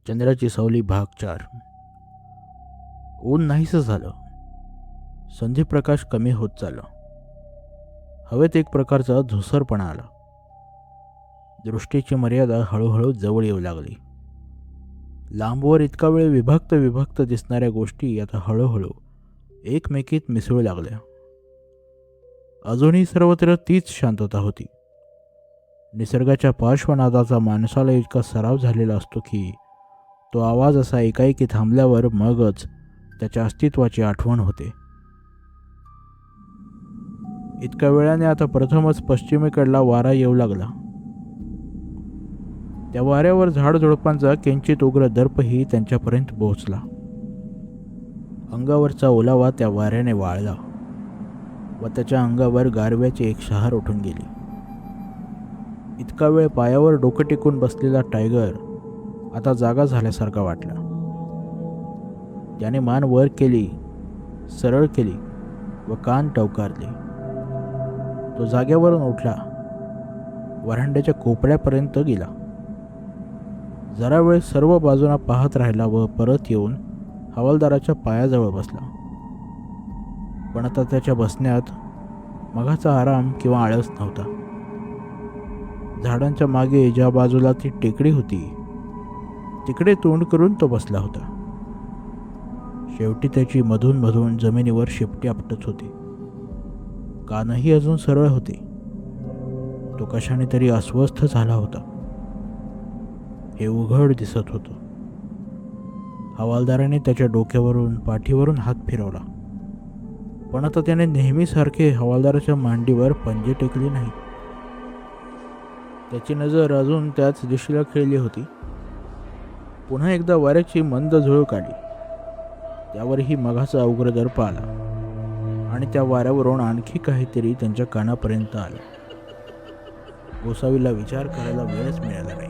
चंद्राची सावली भाग 4. ऊन नाहीसं झालं. संधिप्रकाश कमी होत चालला. हवेत एक प्रकारचा धुसरपणा आला. दृष्टीची मर्यादा हळूहळू जवळ येऊ लागली. लांबवर इतका वेळ विभक्त विभक्त दिसणाऱ्या गोष्टी आता हळूहळू एकमेकीत मिसळू लागल्या. अजूनही सर्वत्र तीच शांतता होती. निसर्गाच्या पार्श्वनादाचा माणसाला इतका सराव झालेला असतो की तो आवाज असा एकाएकी थांबल्यावर मगच त्याच्या अस्तित्वाची आठवण होते. इतक्या वेळाने आता प्रथमच पश्चिमेकडला वारा येऊ लागला. त्या वाऱ्यावर झाडझुडपांचा किंचित उग्र दर्पही त्यांच्यापर्यंत पोहोचला. अंगावरचा ओलावा त्या वाऱ्याने वाळला व त्याच्या अंगावर गारव्याची एक शहार उठून गेली. इतका वेळ पायावर डोकं टेकून बसलेला टायगर आता जागा झाल्यासारखा वाटला. त्याने मान वर केली, सरळ केली व कान टवकारले. तो जाग्यावरून उठला, वरांड्याच्या कोपऱ्यापर्यंत गेला. जरा वेळ सर्व बाजूंना पाहत राहिला व परत येऊन हवालदाराच्या पायाजवळ बसला. पण आता त्याच्या बसण्यात मगाचा आराम किंवा आळस नव्हता. झाडांच्या मागे ज्या बाजूला ती टेकडी होती तिकडे तोंड करून तो बसला होता. शेवटी त्याची मधून मधून जमिनीवर शेपटी आपटत होती. कानही अजून सरळ होते. तो कशाने तरी अस्वस्थ झाला होता हे उघड दिसत होतं. हवालदाराने त्याच्या डोक्यावरून पाठीवरून हात फिरवला, पण आता त्याने नेहमीसारखे हवालदाराच्या मांडीवर पंजे टेकले नाही. त्याची नजर अजून त्याच दिशेला खेळली होती. पुन्हा एकदा वाऱ्याची मंद झुळूक आली. त्यावरही मघाचा उग्र दर्प आला आणि त्या वाऱ्यावरून आणखी काहीतरी त्यांच्या कानापर्यंत आलं. गोसावीला विचार करायला वेळच मिळाला नाही.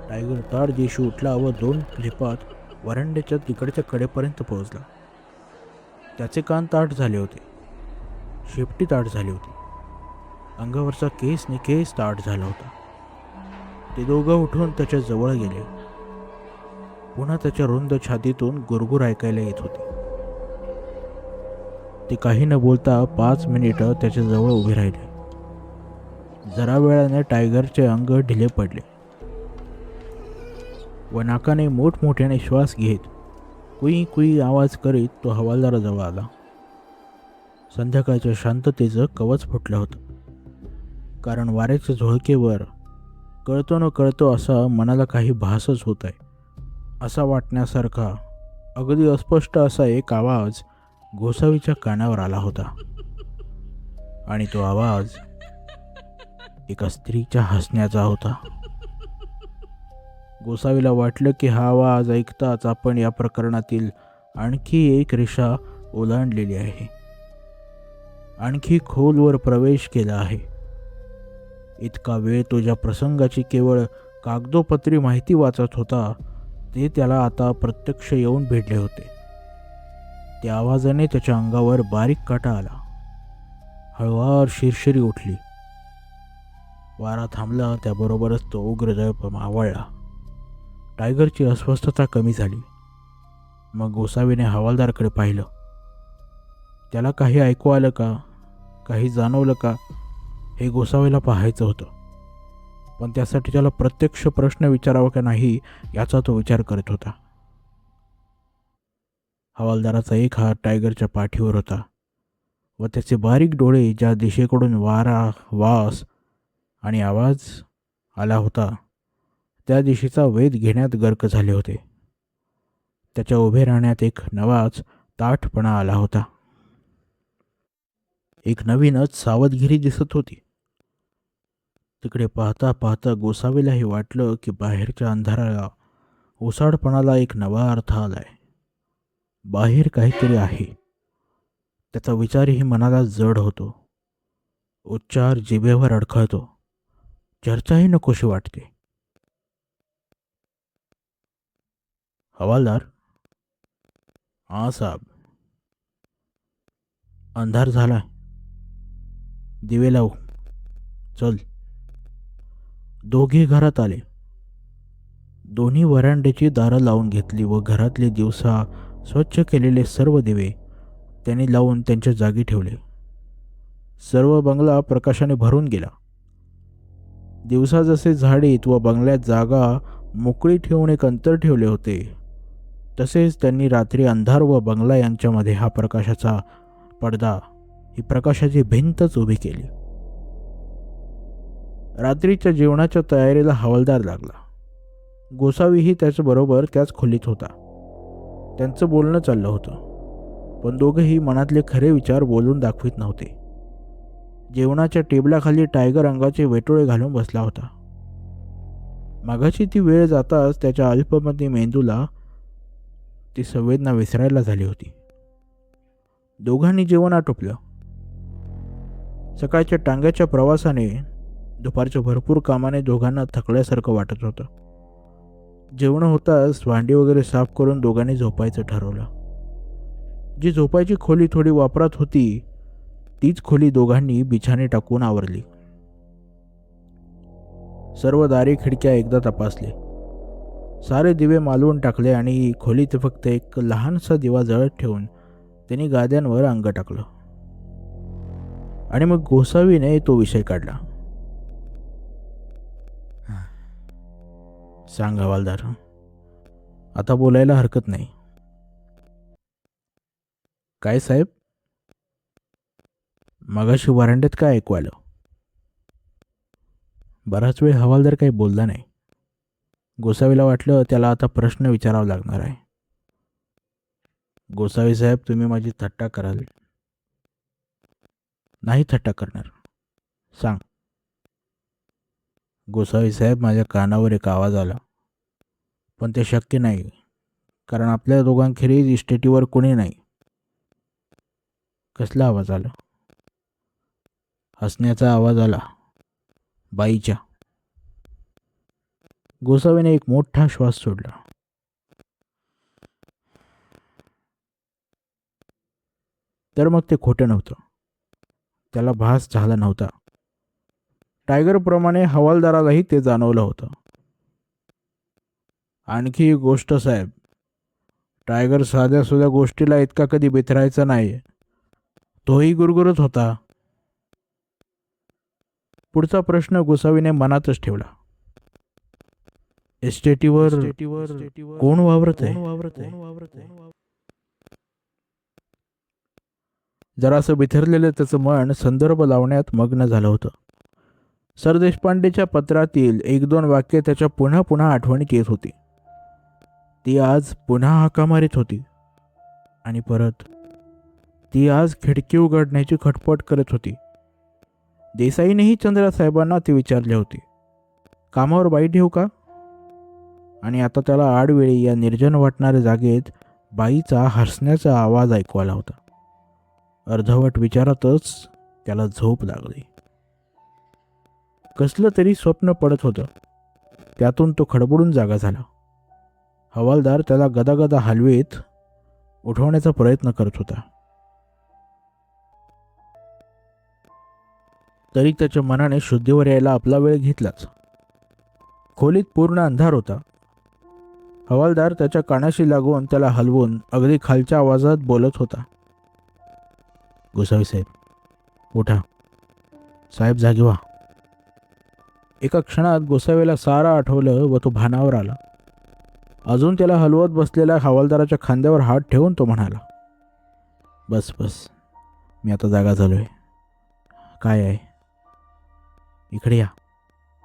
टायगर ताड दिशी उठला व 2 झेपात वरांड्याच्या तिकडच्या कडेपर्यंत पोहोचला. त्याचे कान ताठ झाले होते, शेपटी ताठ झाली होती, अंगावरचा केस निकेस ताठ झाला होता. ते दोघं उठून त्याच्या जवळ गेले. पुन्हा त्याच्या रुंद छातीतून गुरगुर ऐकायला येत होते. ते काही न बोलता 5 मिनिटं त्याच्या जवळ उभे राहिले. जरा वेळाने टायगरचे अंग ढिले पडले व नाकाने मोठमोठ्याने श्वास घेत कुई कुई आवाज करीत तो हवालदाराजवळ आला. संध्याकाळच्या शांततेचं कवच फुटलं होतं, कारण वाऱ्याच्या झुळकेवर कळतो न कळतो असा मनाला काही भासच होत आहे असा वाटण्यासारखा अगदी अस्पष्ट असा एक आवाज गोसावीच्या कानावर आला होता. आणि तो आवाज एका स्त्रीच्या हसण्याचा होता. गोसावीला वाटलं की हा आवाज ऐकताच आपण या प्रकरणातील आणखी एक रेषा ओलांडलेली आहे, आणखी खोलवर प्रवेश केला आहे. इतका वेळ तो ज्या प्रसंगाची केवळ कागदोपत्री माहिती वाचत होता ते त्याला आता प्रत्यक्ष येऊन भेटले होते. त्या आवाजाने त्याच्या अंगावर बारीक काटा आला. हळुवार शिरशिरी उठली. वारा थांबला, त्याबरोबरच तो उग्र दर्प मावळला. टायगरची अस्वस्थता कमी झाली. मग गोसावीने हवालदारकडे पाहिलं. त्याला काही ऐकू आलं का, काही जाणवलं का हे गोसावीला पाहायचं होतं. पण त्यासाठी त्याला प्रत्यक्ष प्रश्न विचारावा का नाही याचा तो विचार करत होता. हवालदाराचा एक हात टायगरच्या पाठीवर होता व त्याचे बारीक डोळे ज्या दिशेकडून वारा, वास आणि आवाज आला होता त्या दिशेचा वेध घेण्यात गर्क झाले होते. त्याच्या उभे राहण्यात एक नवाच ताठपणा आला होता. एक नवीनच सावधगिरी दिसत होती. तिकडे पाहता पाहता गोसावीलाही वाटलं की बाहेरच्या अंधाराला, ओसाडपणाला एक नवा अर्थ आलाय. बाहेर काहीतरी आहे. त्याचा विचारही मनाला जड होतो. उच्चार जिभेवर अडखळतो. चर्चाही नकोशी वाटते. हवालदार. हा साहेब. अंधार झालाय. दिवे लावू. चल. दोघे घरात आले. दोन्ही वरांड्याची दारं लावून घेतली व घरातले दिवसा स्वच्छ केलेले सर्व दिवे त्यांनी लावून त्यांच्या जागी ठेवले. सर्व बंगला प्रकाशाने भरून गेला. दिवसा जसे झाडीत व बंगल्यात जागा मोकळी ठेवून एक अंतर ठेवले होते, तसेच त्यांनी रात्री अंधार व बंगला यांच्यामध्ये हा प्रकाशाचा पडदा, ही प्रकाशाची भिंतच उभी केली. रात्रीच्या जेवणाच्या तयारीला हवालदार लागला. गोसावीही त्याच्याबरोबर त्याच खोलीत होता. त्यांचं बोलणं चाललं होतं, पण दोघंही मनातले खरे विचार बोलून दाखवित नव्हते. जेवणाच्या टेबलाखाली टायगर रंगाचे वेटोळे घालून बसला होता. मागाची ती वेळ जाताच त्याच्या अल्पमती मेंदूला ती संवेदना विसरायला झाली होती. दोघांनी जेवण आटोपलं. सकाळच्या टांग्याच्या प्रवासाने, दुपारच्या भरपूर कामाने दोघांना थकल्यासारखं वाटत होतं. जेवण होताच भांडी वगैरे साफ करून दोघांनी झोपायचं ठरवलं. जी झोपायची खोली थोडी वापरात होती, तीच खोली दोघांनी बिछाने टाकून आवरली. सर्व दारे खिडक्या एकदा तपासले. सारे दिवे मालवून टाकले आणि खोलीत फक्त एक लहानसा दिवा जळत ठेवून त्यांनी गाद्यांवर अंग टाकलं. आणि मग गोसावीने तो विषय काढला. सांग हवालदार, आता बोलायला हरकत नाही. काय साहेब? मगाशी वरांड्यात काय ऐकू आलं? बराच वेळ हवालदार काही बोलला नाही. गोसावीला वाटलं त्याला आता प्रश्न विचारावा लागणार आहे. गोसावी साहेब, तुम्ही माझी थट्टा कराल? नाही थट्टा करणार, सांग. गोसावी साहेब, माझ्या कानावर एक आवाज आला, पण ते शक्य नाही, कारण आपल्या दोघांखेरीज इस्टेटीवर कोणी नाही. कसला आवाज आला? हसण्याचा आवाज आला, बाईच्या. गोसावीने एक मोठा श्वास सोडला. तर मग ते खोटं नव्हतं. त्याला भास झाला नव्हता. टायगरप्रमाणे हवालदारालाही ते जाणवलं होतं. आणखी एक गोष्ट साहेब, टायगर साध्या सुध्या गोष्टीला इतका कधी बिथरायचा नाही. तोही गुरगुरत होता. पुढचा प्रश्न गोसावीने मनातच ठेवला. एस्टेटीवर कोण वावरत आहे? जरासं बिथरलेलं त्याचं मन संदर्भ लावण्यात मग्न झालं होतं. सर देशपांडेच्या पत्रातील एक दोन वाक्य त्याच्या पुन्हा पुन्हा आठवणीत येत होती. ती आज पुन्हा हाका मारित होती. आणि परत ती आज खिडकी उघडण्याची खटपट करत होती. देसाईनेही चंद्रासाहेबांना ती विचारले होते, कामावर बाई ठेवू का? आणि आता त्याला आडवेळी या निर्जन वाटणाऱ्या जागेत बाईचा हसण्याचा आवाज ऐकू आला होता. अर्धवट विचारातच त्याला झोप लागली. कसलं तरी स्वप्न पडत होतं. त्यातून तो खडबडून जागा झाला. हवालदार त्याला गदागदा हलवीत उठवण्याचा प्रयत्न करत होता. तरी त्याच्या मनाने शुद्धीवर यायला आपला वेळ घेतलाच. खोलीत पूर्ण अंधार होता. हवालदार त्याच्या कानाशी लागून त्याला हलवून अगदी खालच्या आवाजात बोलत होता. गोसावी साहेब, उठा. साहेब, जागी व्हा. एका क्षणात गोसावीला सारा आठवलं व तो भानावर आला. अजून त्याला हलवत बसलेल्या हवालदाराच्या खांद्यावर हात ठेवून तो म्हणाला, बस बस, मी आता जागा झालोय. काय आहे? इकडे या,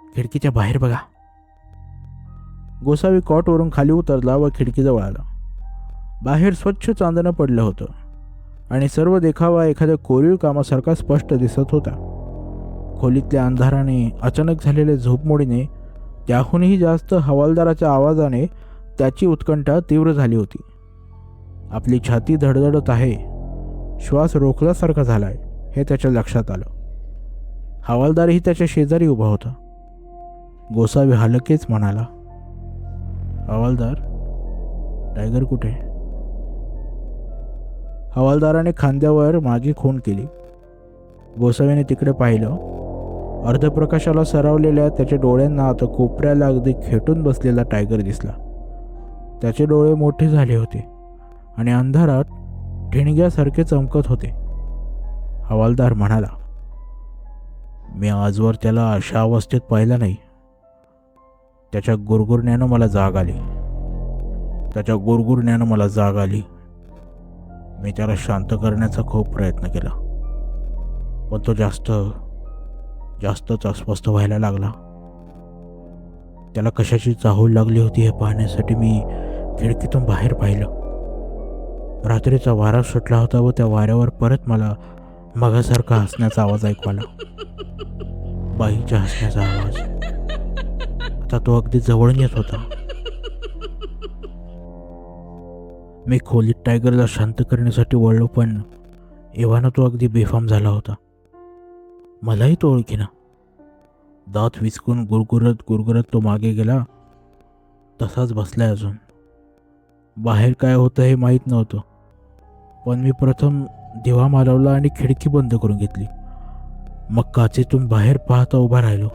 खिडकीच्या बाहेर बघा. गोसावी कॉटवरून खाली उतरला व खिडकीजवळ आला. बाहेर स्वच्छ चांदणं पडलं होतं आणि सर्व देखावा एखाद्या कोरीव कामासारखा स्पष्ट दिसत होता. खोलीतल्या अंधाराने, अचानक झालेल्या झोपमोडीने, त्याहूनही जास्त हवालदाराच्या आवाजाने त्याची उत्कंठा तीव्र झाली होती. आपली छाती धडधडत आहे, श्वास रोखल्यासारखा झालाय हे त्याच्या लक्षात आलं. हवालदारही त्याच्या शेजारी उभा होता. गोसावी हलकेच म्हणाला, हवालदार, टायगर कुठे? हवालदाराने खांद्यावर मागे खूण केली. गोसावीने तिकडे पाहिलं अर्धप्रकाशाला सरावलेल्या त्याच्या डोळ्यांना आता कोपऱ्याला अगदी खेटून बसलेला टायगर दिसला. त्याचे डोळे मोठे झाले होते आणि अंधारात ठिणग्यासारखे चमकत होते. हवालदार म्हणाला, मी आजवर त्याला अशा अवस्थेत पाहिलं नाही. त्याच्या गुरगुरण्यानं मला जाग आली. मी त्याला शांत करण्याचा खूप प्रयत्न केला, पण तो जास्तच अस्वस्थ व्हायला लागला. त्याला कशाची चाहूल लागली होती हे पाहण्यासाठी मी खिडकीतून बाहेर पाहिलं. रात्रीचा वारा सुटला होता व त्या वाऱ्यावर परत मला मगासारखा हसण्याचा आवाज ऐकू आला. बाईच्या हसण्याचा आवाज. आता तो अगदी जवळून येत होता. मी खोलीत टायगरला शांत करण्यासाठी वळलो, पण एव्हाना तो अगदी बेफाम झाला होता. मलाही तो ओळखीना. दात विचकून गुरगुरत तो मागे गेला. तसाच बसलाय अजून. बाहेर काय होतं हे माहीत नव्हतं, पण मी प्रथम दिवा मालवला आणि खिडकी बंद करून घेतली. मग काचेतून बाहेर पाहता उभा राहिलो.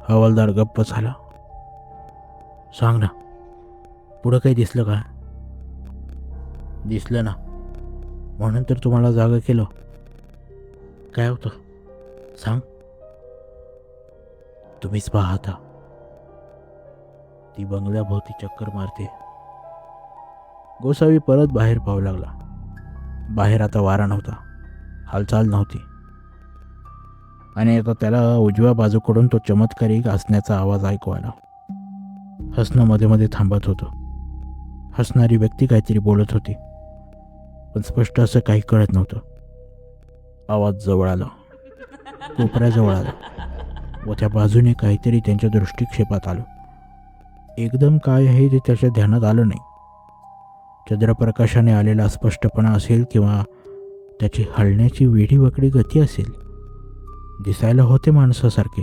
हवालदार गप्प झाला. सांग ना, पुढं काही दिसलं का? दिसलं ना, म्हणून तर तुम्हाला जागा केलं. काय होतं सांग. तुम्हीच पाहता. ती बंगल्याभोवती चक्कर मारते. गोसावी परत बाहेर पाहू लागला. बाहेर आता वारा नव्हता, हालचाल नव्हती, आणि आता त्याला उजव्या बाजूकडून तो चमत्कारिक हसण्याचा आवाज ऐकू आला. हसणं मध्ये मध्ये थांबत होतं. हसणारी व्यक्ती काहीतरी बोलत होती, पण स्पष्ट असं काही कळत नव्हतं. आवाज जवळ आला, कोपऱ्याजवळ आला व त्या बाजूने काहीतरी त्यांच्या दृष्टिक्षेपात आलं. एकदम काय आहे ते त्याच्या ध्यानात आलं नाही. चंद्रप्रकाशाने आलेला स्पष्टपणा असेल किंवा त्याची हलण्याची वेडीवाकडी गती असेल. दिसायला होते माणसासारखे.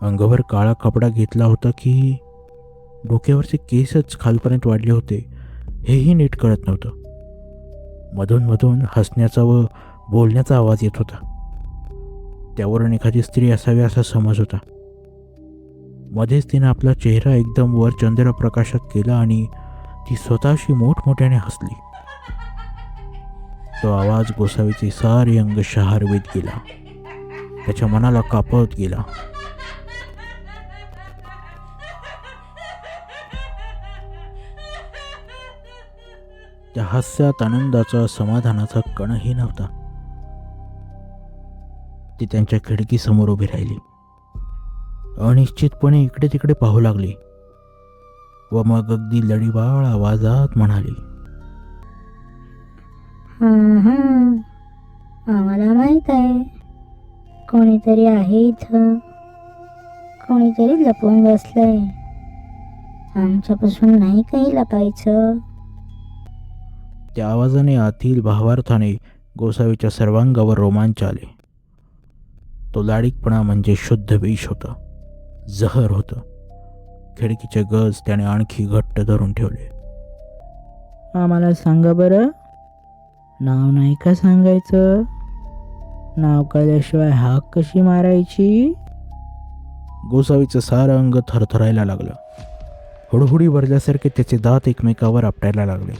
अंगावर काळा कपडा घेतला होता की डोक्यावरचे केसच खालपर्यंत वाढले होते हेही नीट कळत नव्हतं. मधून मधून हसण्याचा व बोलण्याचा आवाज येत होता. त्यावरून एखादी स्त्री असावी असा समज होता. मध्येच तिने आपला चेहरा एकदम वर चंद्रप्रकाशात केला आणि ती स्वतःशी मोठमोठ्याने हसली. तो आवाज गोसावीचे सारे अंग शहारवीत गेला. त्याच्या मनाला कापत गेला. त्या हास्यात आनंदाचा, समाधानाचा कणही नव्हता. ती त्यांच्या खिडकीसमोर उभी राहिली. अनिश्चितपणे इकडे तिकडे पाहू लागली व मग अगदी लढीवाळ आवाजात म्हणाली, आम्हाला माहित आहे कोणीतरी आहे इथं. कोणीतरी लपून बसलंय. आमच्यापासून नाही काही लपायचं. त्या आवाजाने आतील भावार्थाने गोसावीच्या सर्वांगावर रोमांच आले. तो लाडीकपणा म्हणजे शुद्ध विष होता, जहर होतं. खिडकीचे गज त्याने आणखी घट्ट धरून ठेवले. आम्हाला सांगा बरं, नाव नाही का सांगायचं? नाव कळल्याशिवाय हाक कशी मारायची? गोसावीचं सारं अंग थरथरायला लागलं. हुडहुडी भरल्यासारखे त्याचे दात एकमेकावर आपटायला लागले.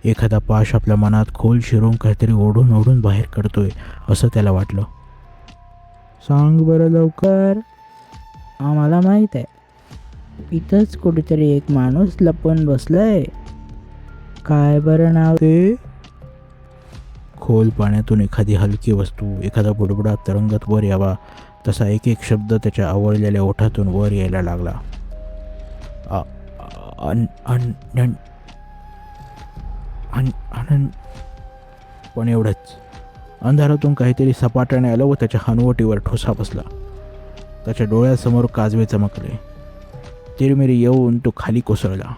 एखादा पाश आपल्या मनात खोल शिरून काहीतरी ओढून ओढून बाहेर काढतोय असं त्याला वाटलं. सांग बरं लवकर, आम्हाला माहीत आहे इथंच कुठेतरी एक माणूस लपून बसलाय. काय बरं नाव ते? खोल पाण्यातून एखादी हलकी वस्तू, एखादा बुडबुडा तरंगत वर यावा तसा एक एक शब्द त्याच्या आवळलेल्या ओठातून वर यायला लागला. आनंद. पण एवढंच. अंधारातून काहीतरी सपाटाने आलं व त्याच्या हनुवटीवर ठोसा बसला. त्याच्या डोळ्यासमोर काजवे चमकले. तिरमिरी येऊन तो खाली कोसळला.